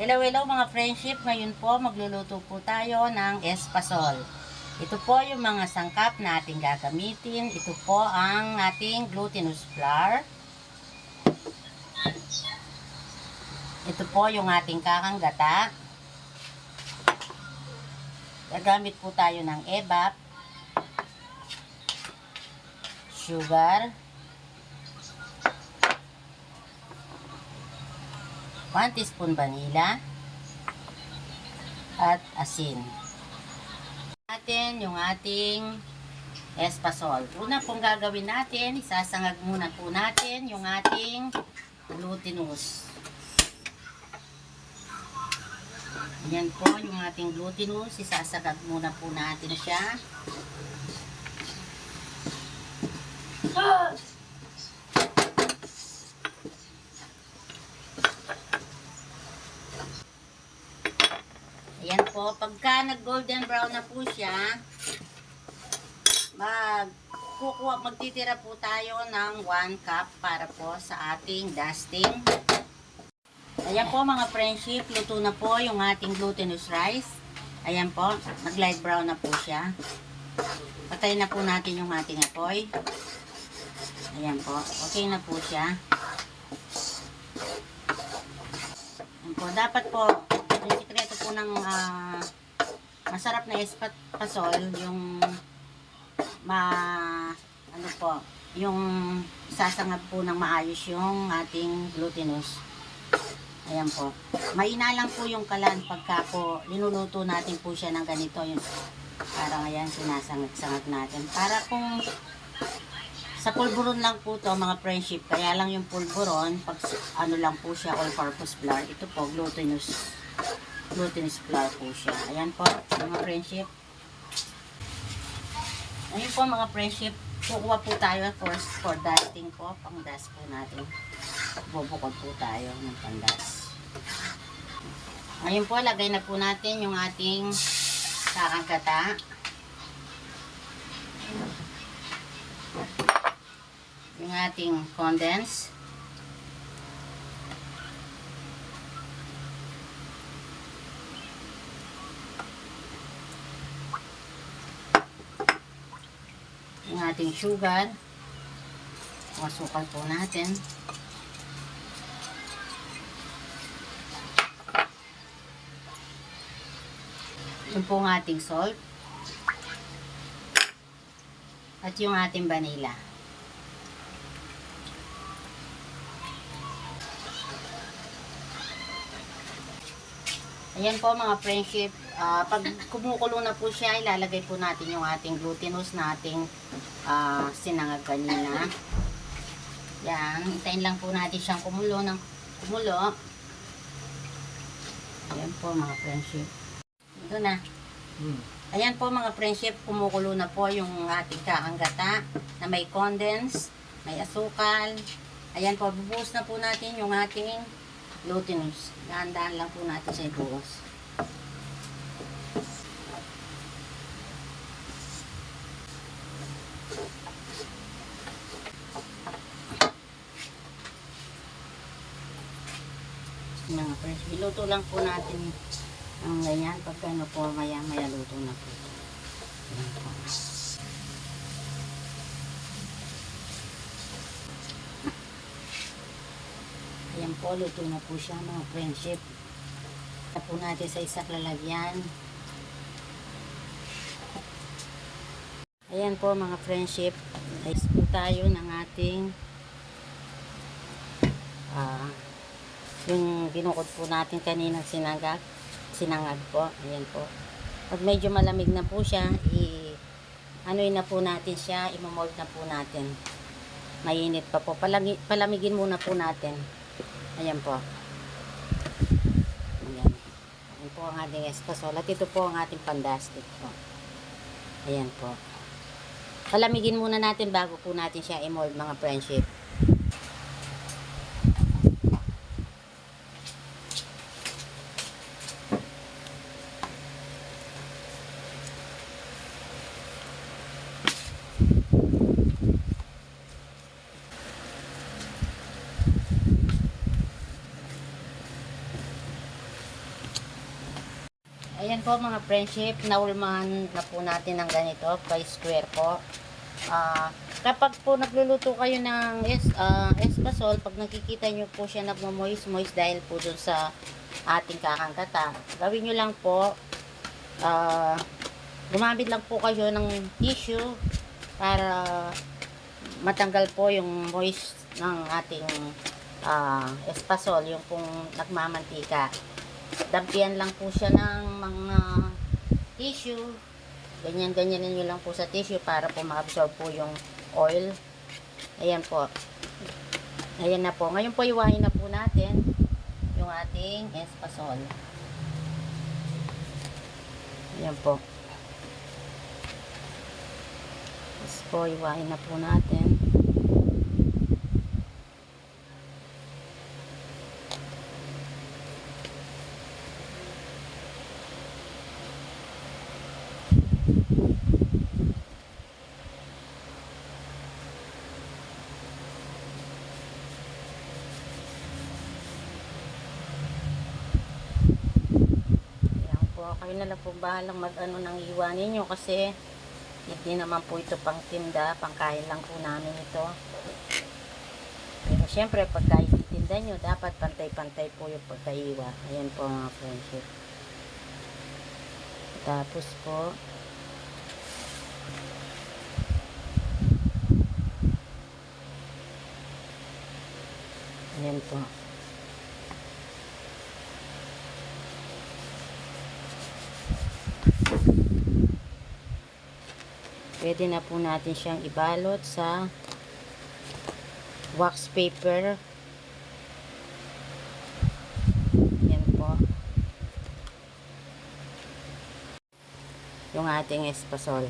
Hello, hello mga friendship. Ngayon po magluluto po tayo ng espasol. Ito po yung mga sangkap na ating gagamitin. Ito po ang ating glutinous flour. Ito po yung ating kakang gata. Gagamit po tayo ng evap, sugar, 1 teaspoon vanilla, at asin. Natin yung ating espasol. Una pong gagawin natin, isasangag muna po natin yung ating glutinous. Yan po yung ating glutinous, isasagag muna po natin siya. Ayan po, pagka nag-golden brown na po siya, magtitira po tayo ng 1 cup para po sa ating dusting. Ayan po mga friendship, luto na po yung ating glutinous rice. Ayan po, nag-light brown na po siya. Patayin na po natin yung ating apoy. Ayan po, okay na po siya. Ayan po, dapat po, yung sikreto po ng masarap na espasol, yung yung sasangag po ng maayos yung ating glutinous. Ayan po. Maina lang po yung kalan pagka po linuluto natin po siya ng ganito. Yung, parang ayan, sinasangag-sangag natin. Para kung sa pulburon lang po to mga friendship, kaya lang yung pulburon, pag ano lang po siya, all-purpose flour. Ito po, glutinous flour po siya. Ayan po, mga friendship. Ayun po mga friendship, kukuha po tayo for dusting po, pang dust po natin. Bubukod po tayo ng pandas. Ngayon po, lagay na po natin yung ating kakang gata. Yung ating condense. Yung ating sugar. Masukal po natin. Yung po ang ating salt. At yung ating vanilla. Ayan po mga friendship. Pag kumukulo na po siya, ilalagay po natin yung ating glutinous na ating sinangag kanina. Yan. Hintayin lang po natin siyang kumulo ng kumulo. Ayan po mga friendship. Ito na. Ayan po mga friendship, kumukulo na po yung ating kakang gata na may condense, may asukal. Ayan po, bubuhos na po natin yung ating glutinous. Dahan-dahan lang po natin sa ibuhos. Mga friends, biluto lang po natin ang ganyan. Pagka ano po, maya luto na po. Ayan po. Ayan po, luto na po siya mga friendship. Ito po natin sa isang lalagyan. Ayan po mga friendship. Ayos po tayo ng ating yung binukod po natin kaninang sinangag po. Ayan po. Pag medyo malamig na po siya, anoin na po natin siya, imomold na po natin. Mainit pa po. Palamigin muna po natin. Ayan po. Ayan. Ayan po ang ating espasol. At ito po ang ating pandastic po. Ayan po. Palamigin muna natin bago po natin siya i-mold mga friendship. Ayan po mga friendship, naulman na po natin ng ganito, by square po. Kapag po nagluluto kayo ng espasol, pag nakikita nyo po siya nagmo-moist dahil po dun sa ating kakangkata, gawin nyo lang po, gumamit lang po kayo ng tissue para matanggal po yung moist ng ating espasol, yung pong nagmamantika. Dampian lang po siya ng mga tissue. Ganyan-ganyan nyo lang po sa tissue para po ma-absorb po yung oil. Ayan po. Ayan na po. Ngayon po iwain na po natin yung ating espasol. Ayan po. Tapos po iwain na po natin. Kayo na lang po bahalang mag-ano ng iwanin nyo kasi hindi naman po ito pang tinda, pangkain lang po namin ito. Pero syempre pagka itinda nyo, dapat pantay-pantay po yung pagkaiwa. Ayan po mga friendship. Tapos po ayan po. Pwede na po natin siyang ibalot sa wax paper. Yan po. Yung ating espasol.